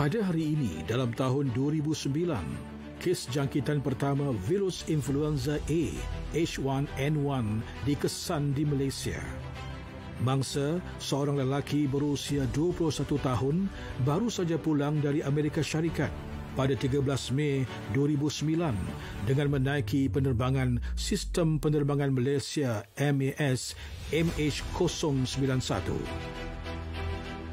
Pada hari ini dalam tahun 2009, kes jangkitan pertama virus influenza A H1N1 dikesan di Malaysia. Mangsa, seorang lelaki berusia 21 tahun baru saja pulang dari Amerika Syarikat pada 13 Mei 2009 dengan menaiki penerbangan Sistem Penerbangan Malaysia MAS MH091.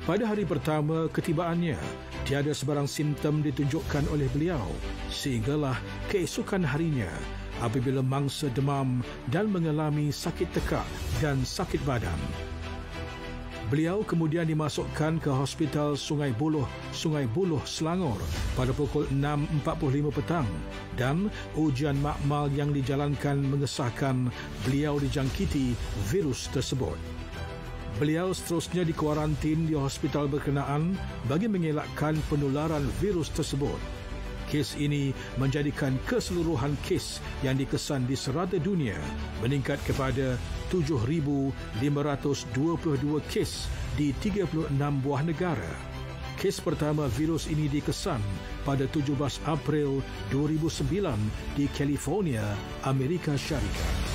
Pada hari pertama ketibaannya, tiada sebarang simptom ditunjukkan oleh beliau sehinggalah keesokan harinya apabila mangsa demam dan mengalami sakit tekak dan sakit badan. Beliau kemudian dimasukkan ke Hospital Sungai Buloh, Selangor pada pukul 6.45 petang dan ujian makmal yang dijalankan mengesahkan beliau dijangkiti virus tersebut. Beliau seterusnya dikuarantin di hospital berkenaan bagi mengelakkan penularan virus tersebut. Kes ini menjadikan keseluruhan kes yang dikesan di serata dunia meningkat kepada 7,522 kes di 36 buah negara. Kes pertama virus ini dikesan pada 17 April 2009 di California, Amerika Syarikat.